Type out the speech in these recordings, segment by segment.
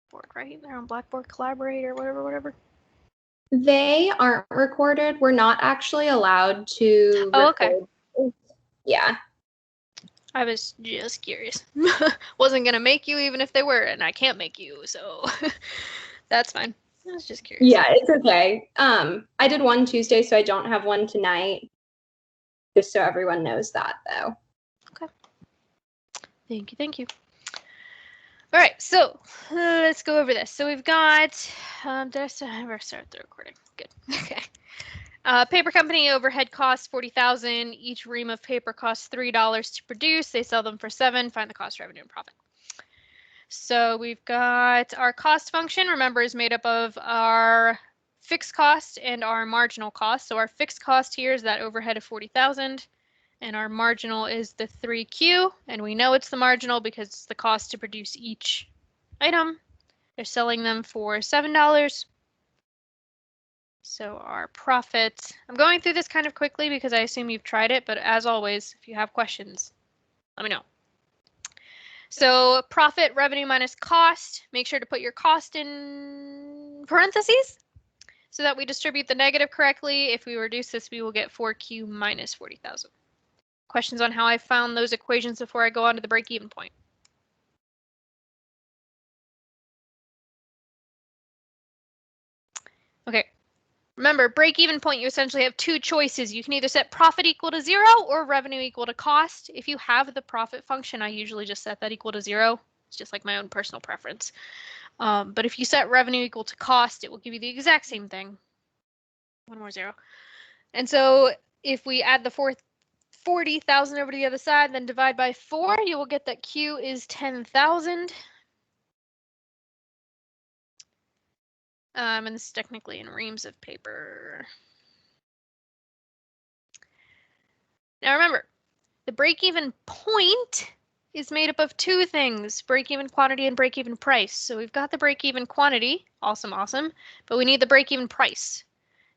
Blackboard, right? They're on Blackboard Collaborate or whatever. They aren't recorded. We're not actually allowed to record. Okay. Yeah. I was just curious. Wasn't going to make you even if they were, and I can't make you, so that's fine. I was just curious. Yeah, it's okay. I did one Tuesday, so I don't have one tonight. Just so everyone knows that, though. Okay. Thank you. All right, so let's go over this. So we've got, did I ever start the recording? Good. Okay. Paper company overhead costs $40,000. Each ream of paper costs $3 to produce. They sell them for $7. Find the cost, revenue, and profit. So we've got our cost function, remember, is made up of our fixed cost and our marginal cost. So our fixed cost here is that overhead of 40,000, and our marginal is the 3Q, and we know it's the marginal because it's the cost to produce each item. They're selling them for $7. So our profit, I'm going through this kind of quickly because I assume you've tried it, but as always, if you have questions, let me know. So profit, revenue minus cost, make sure to put your cost in parentheses so that we distribute the negative correctly. If we reduce this, we will get 4Q minus 40,000. Questions on how I found those equations before I go on to the break-even point? Okay. Remember, break-even point, you essentially have two choices. You can either set profit equal to 0 or revenue equal to cost. If you have the profit function, I usually just set that equal to 0. It's just like my own personal preference. But if you set revenue equal to cost, it will give you the exact same thing. One more 0. And so if we add the 40,000 over to the other side, then divide by 4, you will get that Q is 10,000. And this is technically in reams of paper. Now remember, the break-even point is made up of two things, break-even quantity and break-even price. So we've got the break-even quantity, awesome, but we need the break-even price.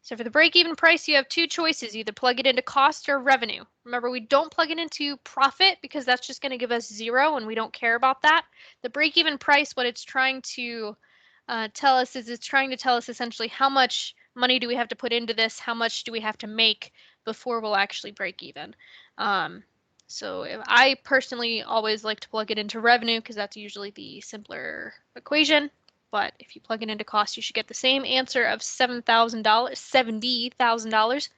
So for the break-even price, you have two choices, either plug it into cost or revenue. Remember, we don't plug it into profit because that's just going to give us 0 and we don't care about that. The break-even price, what it's trying to tell us is it's trying to tell us essentially how much money do we have to put into this, how much do we have to make before we'll actually break even. So I personally always like to plug it into revenue because that's usually the simpler equation. But if you plug it into cost, you should get the same answer of $70,000.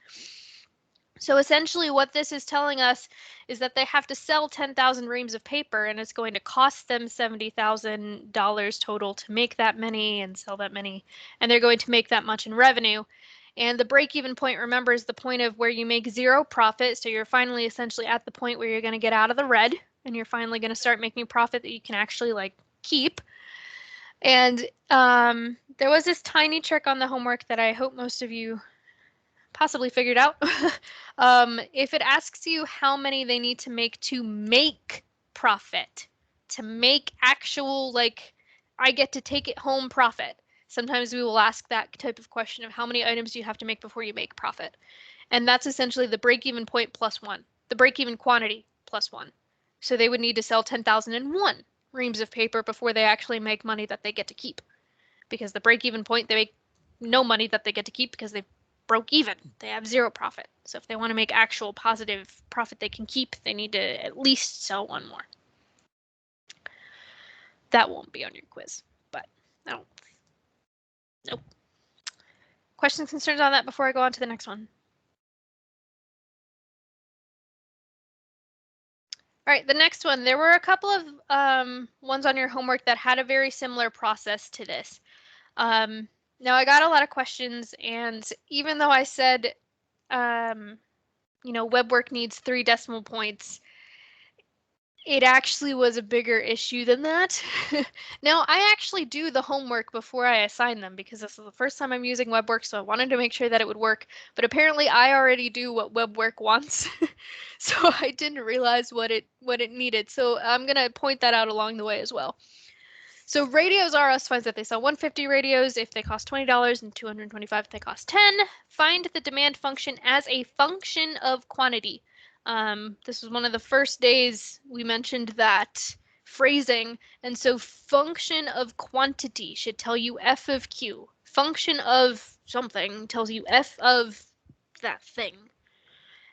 So essentially what this is telling us is that they have to sell 10,000 reams of paper and it's going to cost them $70,000 total to make that many and sell that many. And they're going to make that much in revenue. And the break-even point, remember, is the point of where you make 0 profit. So you're finally essentially at the point where you're going to get out of the red and you're finally going to start making a profit that you can actually like keep. And there was this tiny trick on the homework that I hope most of you possibly figured out. If it asks you how many they need to make profit, to make actual, like, I get to take it home profit. Sometimes we will ask that type of question of how many items do you have to make before you make profit. And that's essentially the break-even point plus 1, the break-even quantity plus 1. So they would need to sell 10,001 reams of paper before they actually make money that they get to keep. Because the break-even point, they make no money that they get to keep because they broke even. They have 0 profit. So if they want to make actual positive profit they can keep, they need to at least sell 1 more. That won't be on your quiz, but I don't. Nope. Questions, concerns on that before I go on to the next one? All right, the next one. There were a couple of ones on your homework that had a very similar process to this. Now, I got a lot of questions, and even though I said, you know, web work needs 3 decimal points, it actually was a bigger issue than that. Now, I actually do the homework before I assign them because this is the first time I'm using WebWork, so I wanted to make sure that it would work. But apparently, I already do what WebWork wants, so I didn't realize what it needed. So I'm gonna point that out along the way as well. So radios are us finds that they sell 150 radios if they cost $20 and 225 if they cost 10. Find the demand function as a function of quantity. This was one of the first days we mentioned that phrasing. And so function of quantity should tell you f of q. Function of something tells you f of that thing.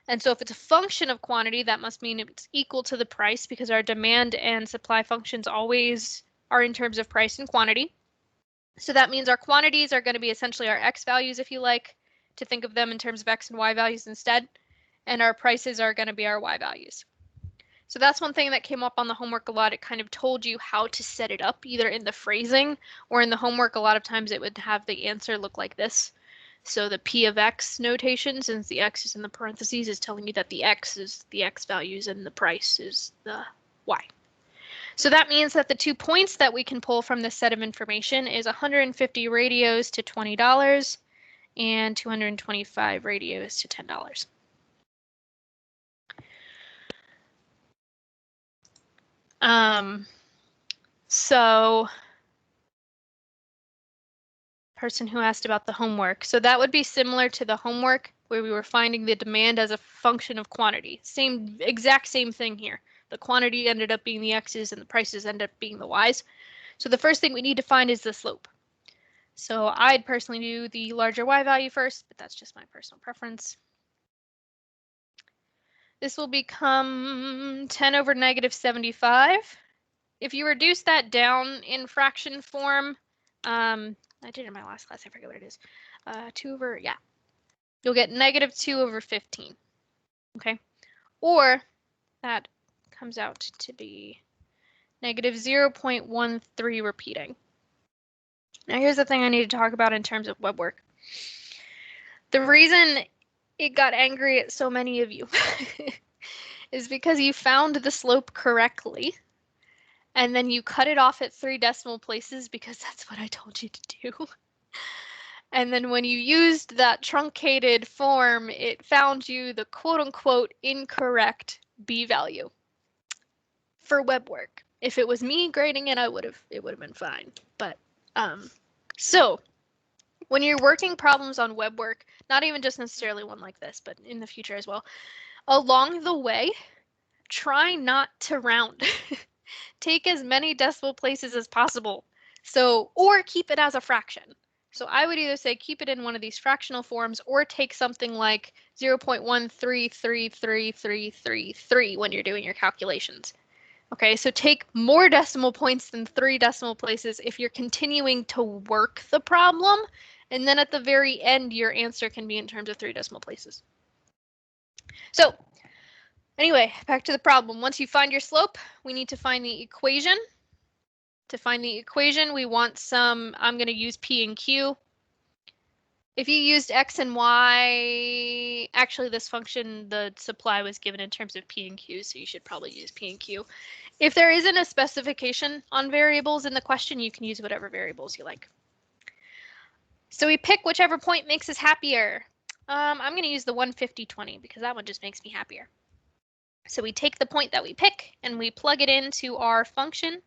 And so if it's a function of quantity, that must mean it's equal to the price, because our demand and supply functions always are in terms of price and quantity. So that means our quantities are going to be essentially our x values, if you like to think of them in terms of x and y values instead. And our prices are going to be our y values. So that's one thing that came up on the homework a lot. It kind of told you how to set it up, either in the phrasing or in the homework. A lot of times it would have the answer look like this. So the p of x notation, since the x is in the parentheses, is telling you that the x is the x values and the price is the y. So that means that the 2 points that we can pull from this set of information is 150 radios to $20 and 225 radios to $10. So person who asked about the homework. So that would be similar to the homework where we were finding the demand as a function of quantity. Exact same thing here. The quantity ended up being the x's and the prices ended up being the y's. So the first thing we need to find is the slope. So I'd personally do the larger y value first, but that's just my personal preference. This will become 10 over negative 75. If you reduce that down in fraction form, I did it in my last class, I forget what it is. 2 over, yeah. You'll get negative 2 over 15, okay? Or that comes out to be negative 0.13 repeating. Now here's the thing I need to talk about in terms of web work. The reason it got angry at so many of you is because you found the slope correctly, and then you cut it off at 3 decimal places because that's what I told you to do. And then when you used that truncated form, it found you the quote-unquote incorrect b value for web work. If it was me grading it, it would have been fine. But so when you're working problems on web work, not even just necessarily one like this, but in the future as well, along the way, try not to round. Take as many decimal places as possible. So, or keep it as a fraction. So I would either say keep it in one of these fractional forms or take something like 0.133333 when you're doing your calculations. Okay, so take more decimal points than 3 decimal places if you're continuing to work the problem, and then at the very end your answer can be in terms of 3 decimal places. So anyway, back to the problem. Once you find your slope, we need to find the equation. To find the equation, we want some, I'm going to use P and Q. If you used X and Y, actually this function, the supply was given in terms of P and Q, so you should probably use P and Q. If there isn't a specification on variables in the question, you can use whatever variables you like. So we pick whichever point makes us happier. I'm going to use the 150-20 because that one just makes me happier. So we take the point that we pick and we plug it into our function.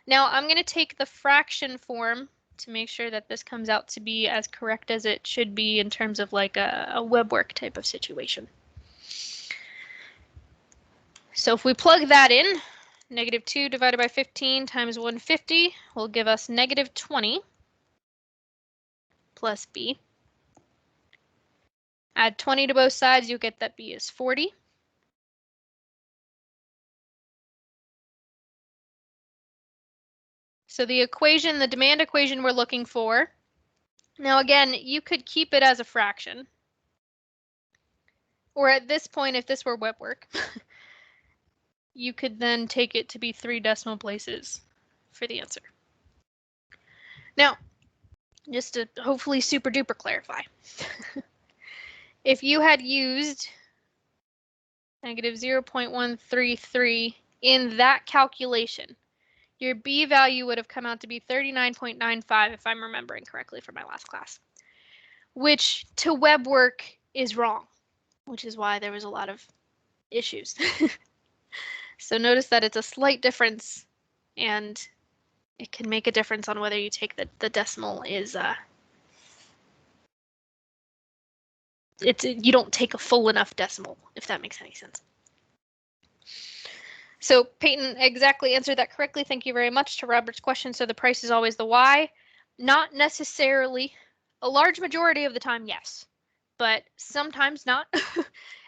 Now I'm going to take the fraction form to make sure that this comes out to be as correct as it should be in terms of like a web work type of situation. So if we plug that in, negative 2 divided by 15 times 150 will give us negative 20 plus b. Add 20 to both sides, you'll get that b is 40. So the equation, the demand equation we're looking for, now again, you could keep it as a fraction. Or at this point, if this were web work, you could then take it to be 3 decimal places for the answer. Now, just to hopefully super duper clarify, if you had used negative 0.133 in that calculation, your b value would have come out to be 39.95 if I'm remembering correctly from my last class, which to web work is wrong, which is why there was a lot of issues. So notice that it's a slight difference, and it can make a difference on whether you take the decimal is you don't take a full enough decimal, if that makes any sense. So Peyton exactly answered that correctly. Thank you very much to Robert's question. So the price is always the Y. Not necessarily. A large majority of the time, yes, but sometimes not.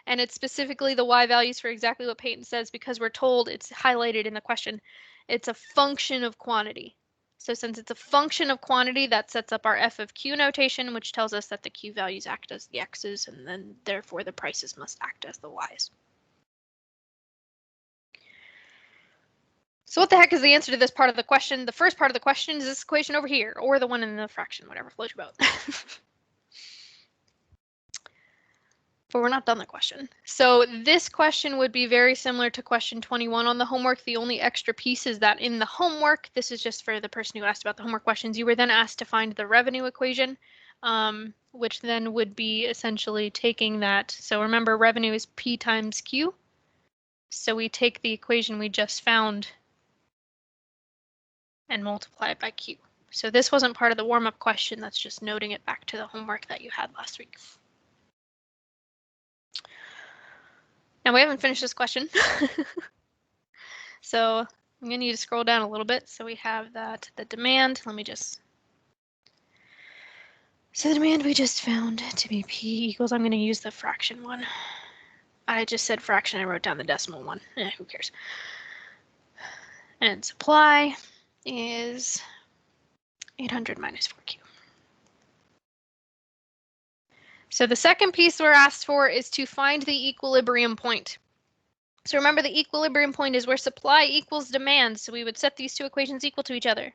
And it's specifically the Y values for exactly what Peyton says because we're told it's highlighted in the question. It's a function of quantity. So since it's a function of quantity, that sets up our F of Q notation, which tells us that the Q values act as the X's, and then therefore the prices must act as the Y's. So what the heck is the answer to this part of the question? The first part of the question is this equation over here, or the one in the fraction, whatever floats your boat. But we're not done the question. So this question would be very similar to question 21 on the homework. The only extra piece is that in the homework, this is just for the person who asked about the homework questions, you were then asked to find the revenue equation, which then would be essentially taking that. So remember, revenue is P times Q. So we take the equation we just found and multiply it by Q. So this wasn't part of the warm-up question. That's just noting it back to the homework that you had last week. Now we haven't finished this question. So I'm going to need to scroll down a little bit. So we have that, the demand. Let me just. So the demand we just found to be P equals, I'm going to use the fraction one. I just said fraction, I wrote down the decimal one. Who cares? And supply is 800 minus 4Q. So the second piece we're asked for is to find the equilibrium point. So remember, the equilibrium point is where supply equals demand. So we would set these two equations equal to each other.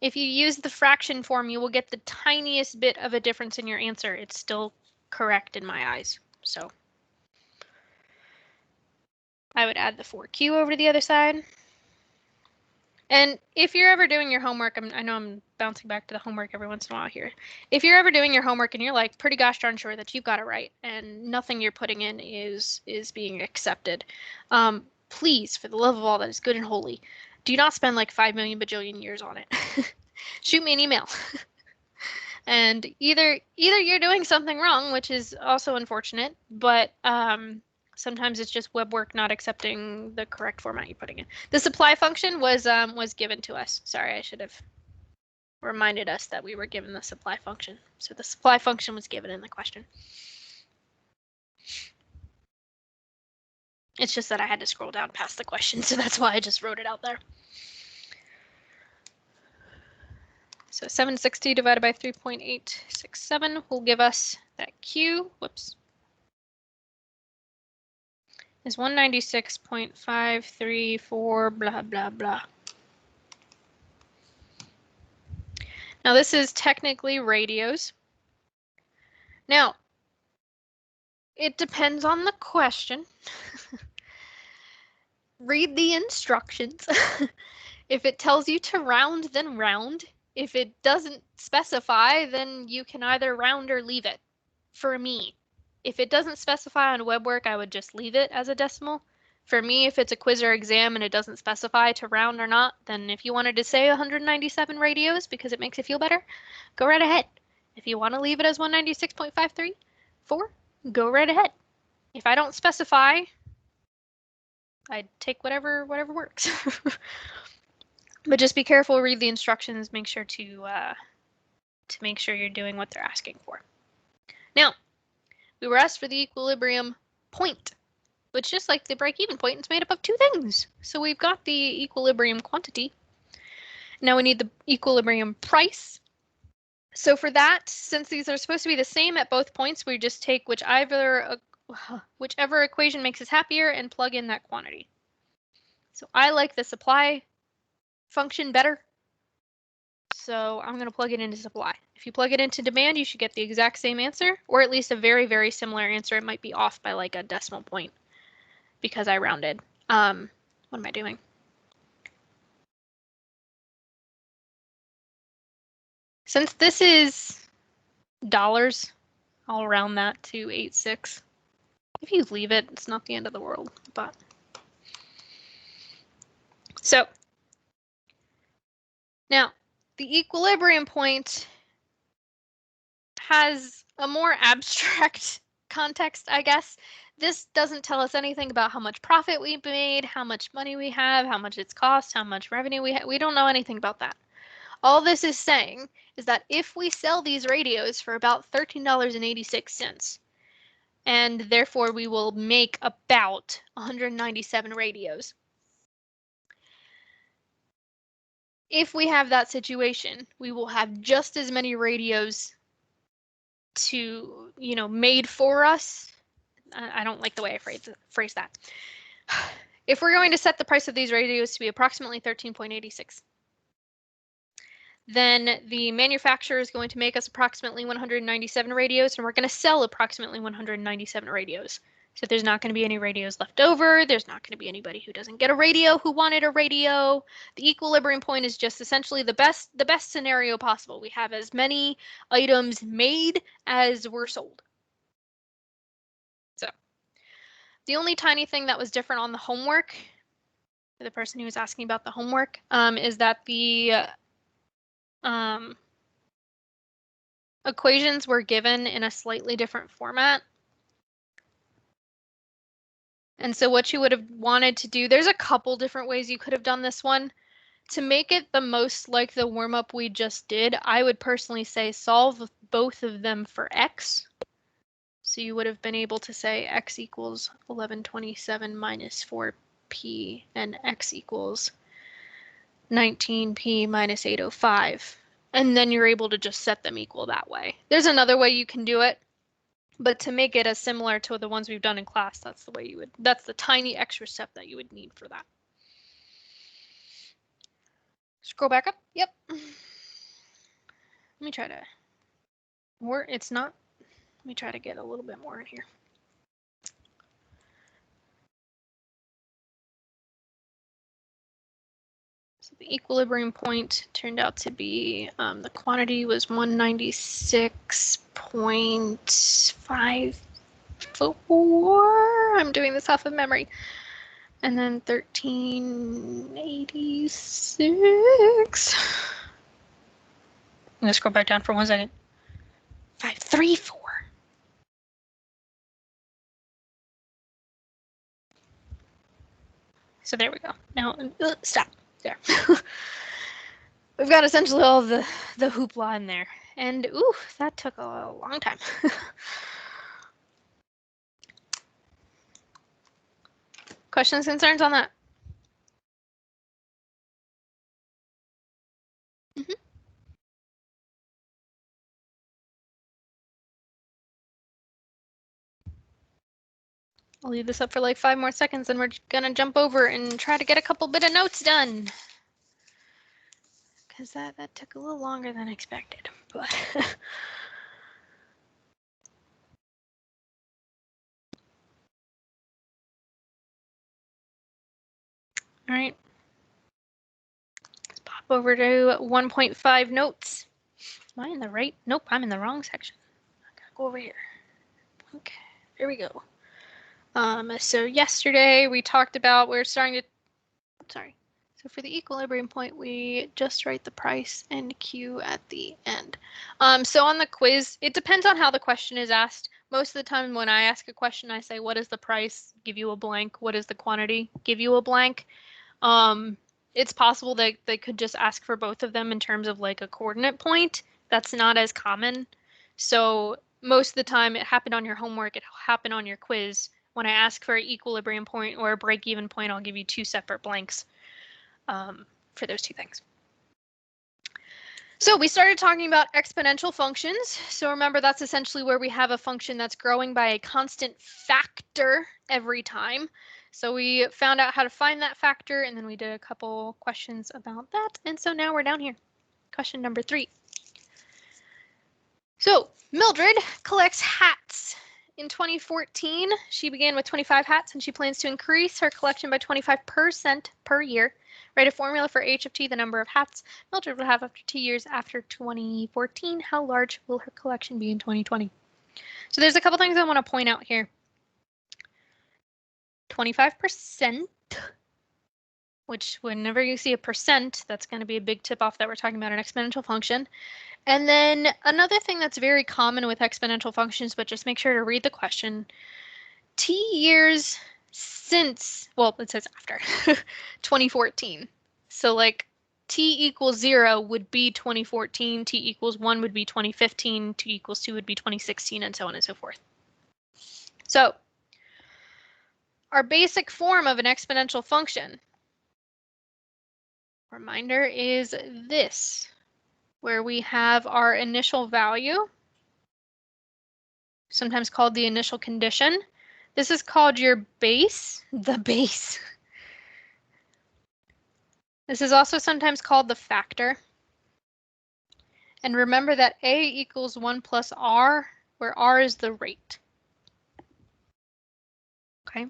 If you use the fraction form, you will get the tiniest bit of a difference in your answer. It's still correct in my eyes. So I would add the 4Q over to the other side. And if you're ever doing your homework, I know I'm bouncing back to the homework every once in a while here. If you're ever doing your homework and you're like pretty gosh darn sure that you've got it right and nothing you're putting in is being accepted, please, for the love of all that is good and holy, do not spend like 5 million bajillion years on it. Shoot me an email. And either you're doing something wrong, which is also unfortunate, but sometimes it's just web work not accepting the correct format you're putting in. The supply function was given to us. Sorry, I should have reminded us that we were given the supply function. So the supply function was given in the question. It's just that I had to scroll down past the question, so that's why I just wrote it out there. So 760 divided by 3.867 will give us that Q, whoops, is 196.534 blah, blah, blah. Now this is technically radios. Now, it depends on the question. Read the instructions. If it tells you to round, then round. If it doesn't specify, then you can either round or leave it. For me, if it doesn't specify on WebWork, I would just leave it as a decimal. For me, if it's a quiz or exam and it doesn't specify to round or not, then if you wanted to say 197 radios because it makes it feel better, go right ahead. If you want to leave it as 196.534, go right ahead. If I don't specify, I'd take whatever works. But just be careful, read the instructions, make sure to make sure you're doing what they're asking for. Now, we were asked for the equilibrium point, which just like the break-even point, it's made up of two things. So we've got the equilibrium quantity. Now we need the equilibrium price. So for that, since these are supposed to be the same at both points, we just take whichever equation makes us happier and plug in that quantity. So I like the supply function better. So I'm going to plug it into supply. If you plug it into demand, you should get the exact same answer, or at least a very, very similar answer. It might be off by like a decimal point because I rounded. What am I doing? Since this is dollars, I'll round that to 86. If you leave it, it's not the end of the world, but. So now the equilibrium point has a more abstract context, I guess. This doesn't tell us anything about how much profit we made, how much money we have, how much it's cost, how much revenue we have. We don't know anything about that. All this is saying is that if we sell these radios for about $13.86, and therefore we will make about 197 radios. If we have that situation, we will have just as many radios to, made for us. I don't like the way I phrase that. If we're going to set the price of these radios to be approximately 13.86, then the manufacturer is going to make us approximately 197 radios, and we're going to sell approximately 197 radios. So there's not going to be any radios left over. There's not going to be anybody who doesn't get a radio who wanted a radio. The equilibrium point is just essentially the best scenario possible. We have as many items made as were sold. So the only tiny thing that was different on the homework, for the person who was asking about the homework, is that the equations were given in a slightly different format. And so what you would have wanted to do, there's a couple different ways you could have done this one. To make it the most like the warm-up we just did, I would personally say solve both of them for x. So you would have been able to say x equals 1127 minus 4p and x equals 19p minus 805. And then you're able to just set them equal that way. There's another way you can do it, but to make it as similar to the ones we've done in class, that's the way that's the tiny extra step that you would need for that. Scroll back up. Yep. Let me try to, or it's not, let me try to get a little bit more in here. So the equilibrium point turned out to be, the quantity was 196.54. I'm doing this off of memory. And then 1386. I'm gonna scroll back down for 1 second. 534. So there we go. Now, stop. There. We've got essentially all of the hoopla in there. And, ooh, that took a long time. Questions, concerns on that? Mm-hmm. I'll leave this up for like 5 more seconds, and we're gonna jump over and try to get a couple bit of notes done. Because that took a little longer than expected, but all right. Let's pop over to 1.5 notes. Am I in the right? Nope, I'm in the wrong section. I gotta go over here. Okay, there we go. So yesterday we talked about, so for the equilibrium point, we just write the price and Q at the end. So on the quiz, it depends on how the question is asked. Most of the time when I ask a question, I say, what is the price? Give you a blank. What is the quantity? Give you a blank. It's possible that they could just ask for both of them in terms of like a coordinate point. That's not as common. So most of the time it happened on your homework, it happened on your quiz. When I ask for an equilibrium point or a break-even point, I'll give you 2 separate blanks for those 2 things. So we started talking about exponential functions. So remember, that's essentially where we have a function that's growing by a constant factor every time. So we found out how to find that factor, and then we did a couple questions about that. And so now we're down here. Question number 3. So Mildred collects hats. In 2014, she began with 25 hats, and she plans to increase her collection by 25% per year. Write a formula for h of t, the number of hats Mildred will have after 2 years after 2014. How large will her collection be in 2020? So there's a couple things I want to point out here. 25%. which whenever you see a percent, that's going to be a big tip off that we're talking about an exponential function. And then another thing that's very common with exponential functions, but just make sure to read the question, t years since, well, it says after 2014. So like t equals 0 would be 2014, t equals 1 would be 2015, t equals 2 would be 2016, and so on and so forth. So our basic form of an exponential function, reminder, is this, where we have our initial value, sometimes called the initial condition. This is called your base, the base. This is also sometimes called the factor. And remember that a equals 1 plus r, where r is the rate. Okay.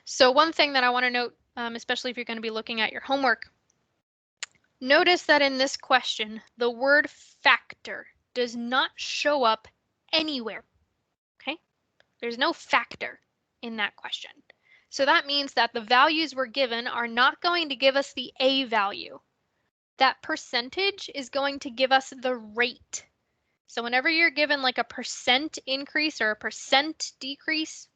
So one thing that I want to note, especially if you're going to be looking at your homework, notice that in this question, the word factor does not show up anywhere. Okay. There's no factor in that question. So that means that the values we're given are not going to give us the a value. That percentage is going to give us the rate. So whenever you're given like a percent increase or a percent decrease,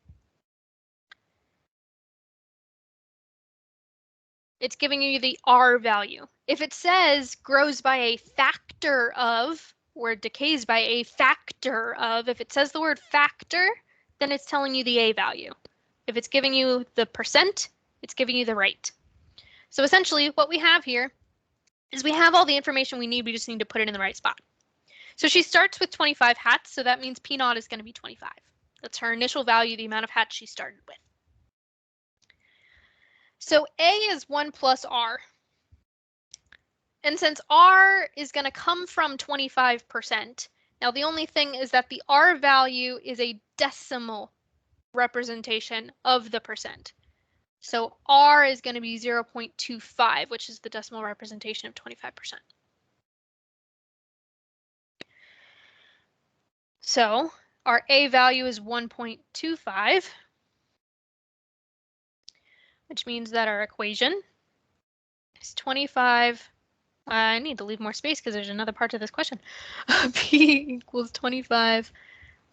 it's giving you the R value. If it says grows by a factor of, or decays by a factor of, if it says the word factor, then it's telling you the A value. If it's giving you the percent, it's giving you the rate. So essentially what we have here is we have all the information we need, we just need to put it in the right spot. So she starts with 25 hats, so that means P naught is going to be 25. That's her initial value, the amount of hats she started with. So A is 1 plus R. And since R is going to come from 25%, now the only thing is that the R value is a decimal representation of the percent. So R is going to be 0.25, which is the decimal representation of 25%. So our A value is 1.25, which means that our equation is 25. I need to leave more space because there's another part to this question. P equals 25,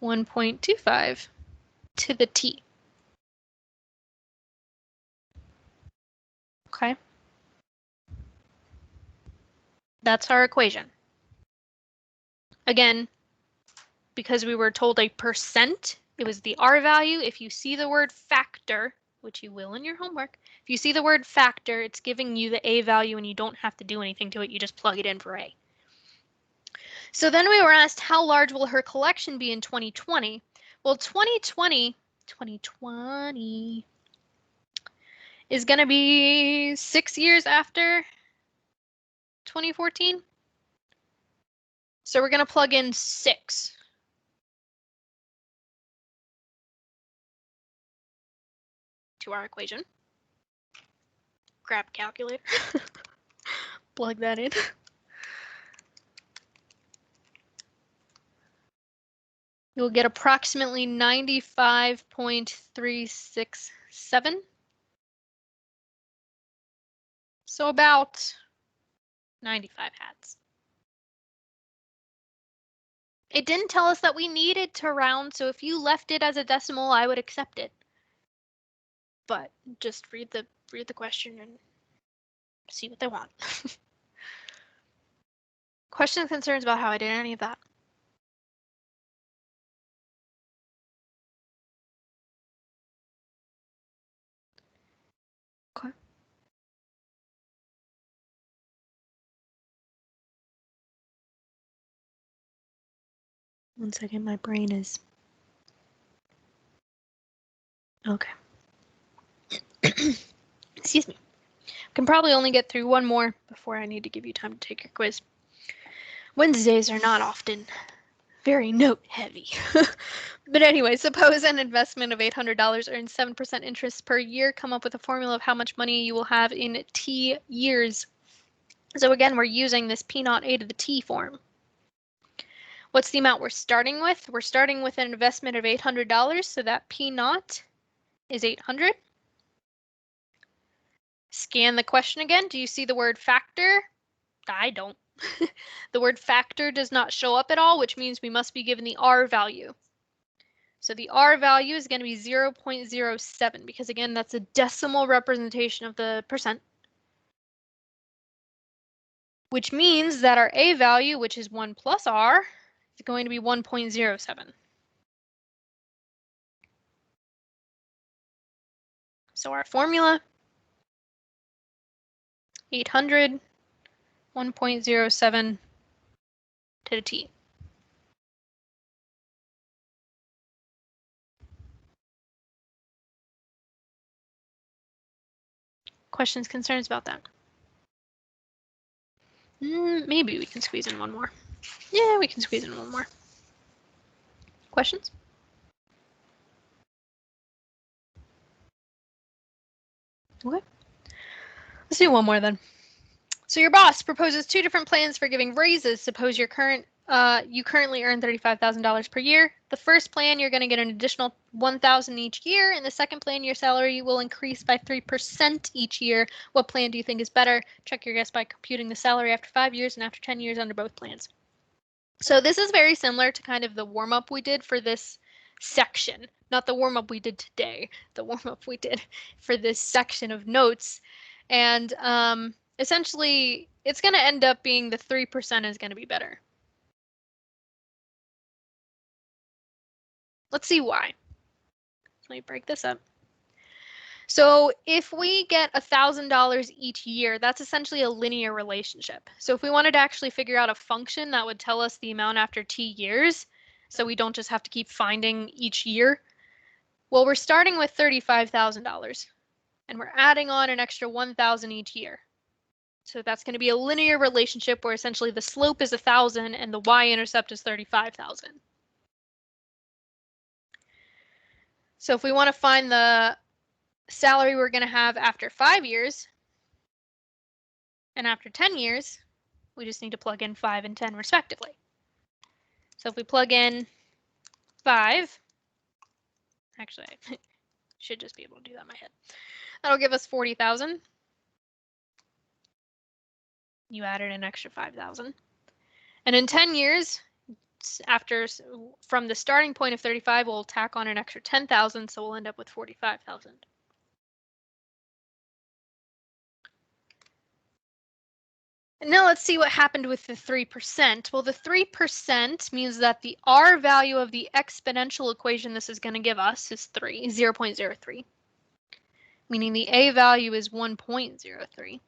1.25 to the T. Okay. That's our equation. Again, because we were told a percent, it was the R value. If you see the word factor, which you will in your homework, if you see the word factor, it's giving you the A value and you don't have to do anything to it. You just plug it in for A. So then we were asked, how large will her collection be in 2020? Well, 2020 is going to be 6 years after 2014. So we're going to plug in 6. To our equation. Grab a calculator. Plug that in. You'll get approximately 95.367. So about 95 hats. It didn't tell us that we needed to round, so if you left it as a decimal, I would accept it. But just read the question and see what they want. Questions, concerns about how I did any of that? Okay. One second, my brain is... Okay. Excuse me. Can probably only get through one more before I need to give you time to take your quiz. Wednesdays are not often very note heavy. But anyway, suppose an investment of $800 earns 7% interest per year. Come up with a formula of how much money you will have in T years. So again, we're using this P naught A to the T form. What's the amount we're starting with? We're starting with an investment of $800, so that P naught is 800. Scan the question again. Do you see the word factor? I don't. The word factor does not show up at all, which means we must be given the R value. So the R value is going to be 0.07 because, again, that's a decimal representation of the percent, which means that our A value, which is 1 plus R, is going to be 1.07. So our formula, 800, 1.07 to the T. Questions, concerns about that? Maybe we can squeeze in one more. Yeah, we can squeeze in one more. Questions? Okay. Let's do one more then. So your boss proposes 2 different plans for giving raises. Suppose you currently earn $35,000 per year. The first plan, you're going to get an additional $1,000 each year. In the second plan, your salary will increase by 3% each year. What plan do you think is better? Check your guess by computing the salary after 5 years and after 10 years under both plans. So this is very similar to kind of the warm-up we did for this section. Not the warm-up we did today, the warm-up we did for this section of notes. And essentially, it's going to end up being the 3% is going to be better. Let's see why. Let me break this up. So if we get $1,000 each year, that's essentially a linear relationship. So if we wanted to actually figure out a function that would tell us the amount after t years, so we don't just have to keep finding each year, well, we're starting with $35,000 and we're adding on an extra $1,000 each year. So that's going to be a linear relationship where essentially the slope is 1,000 and the y-intercept is 35,000. So if we want to find the salary we're going to have after 5 years and after 10 years, we just need to plug in 5 and 10 respectively. So if we plug in 5, actually I should just be able to do that in my head. That'll give us 40,000. You added an extra 5,000. And in 10 years, from the starting point of 35, we'll tack on an extra 10,000, so we'll end up with 45,000. And now let's see what happened with the 3%. Well, the 3% means that the R value of the exponential equation this is going to give us is 0.03, meaning the A value is 1.03.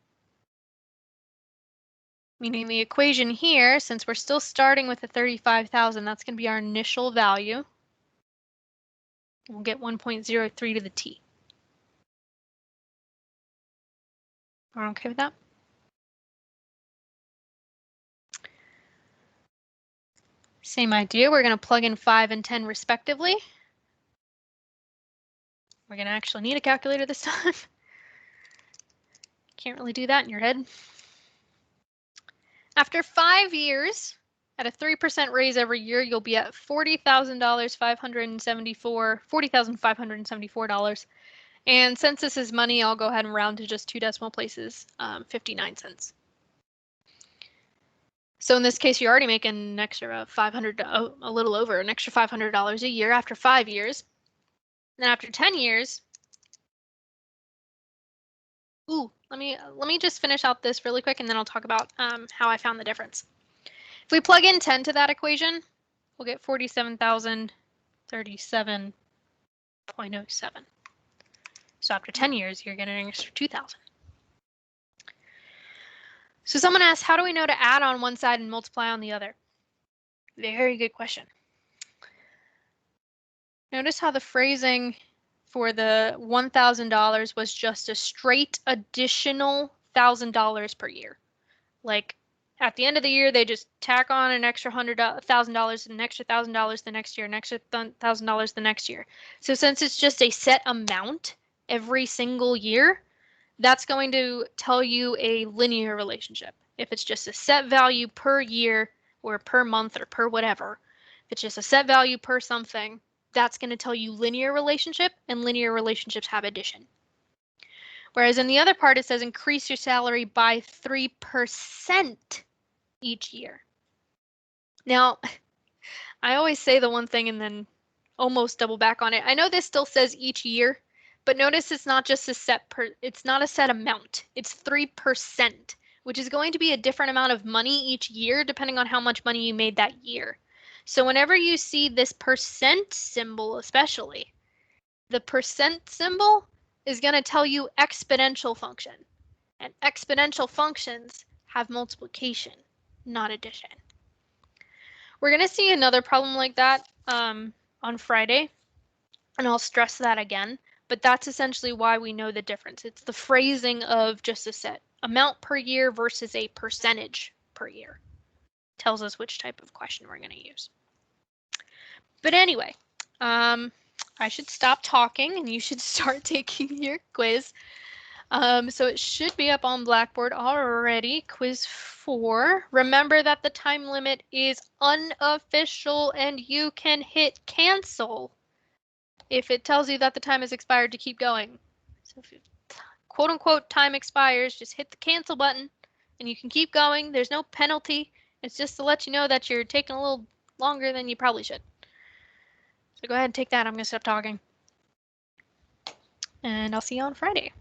Meaning the equation here, since we're still starting with the 35,000, that's going to be our initial value. We'll get 1.03 to the T. Are we okay with that? Same idea, we're going to plug in 5 and 10 respectively. We're going to actually need a calculator this time. Can't really do that in your head. After 5 years, at a 3% raise every year, you'll be at $40,574. And since this is money, I'll go ahead and round to just 2 decimal places, 59 cents. So in this case, you're already making an extra a little over an extra $500 a year after 5 years. Then after 10 years, let me just finish out this really quick, and then I'll talk about how I found the difference. If we plug in 10 to that equation, we'll get 47,037.07. So after 10 years, you're getting an extra 2,000. So someone asked, how do we know to add on one side and multiply on the other? Very good question. Notice how the phrasing for the $1,000 was just a straight additional $1,000 per year. Like at the end of the year, they just tack on an extra $100,000, an extra $1,000 the next year, an extra $1,000 the next year. So since it's just a set amount every single year, that's going to tell you a linear relationship. If it's just a set value per year or per month or per whatever, if it's just a set value per something, that's going to tell you linear relationship, and linear relationships have addition. Whereas in the other part, it says increase your salary by 3% each year. Now, I always say the one thing and then almost double back on it. I know this still says each year, but notice it's not just it's not a set amount. It's 3%, which is going to be a different amount of money each year depending on how much money you made that year. So whenever you see this percent symbol, especially, the percent symbol is going to tell you exponential function. And exponential functions have multiplication, not addition. We're going to see another problem like that on Friday, and I'll stress that again, but that's essentially why we know the difference. It's the phrasing of just a set amount per year versus a percentage per year. Tells us which type of question we're going to use. But anyway, I should stop talking and you should start taking your quiz. So it should be up on Blackboard already. Quiz 4. Remember that the time limit is unofficial and you can hit cancel if it tells you that the time has expired to keep going. So if quote unquote time expires, just hit the cancel button and you can keep going. There's no penalty. It's just to let you know that you're taking a little longer than you probably should. So go ahead and take that. I'm going to stop talking. And I'll see you on Friday.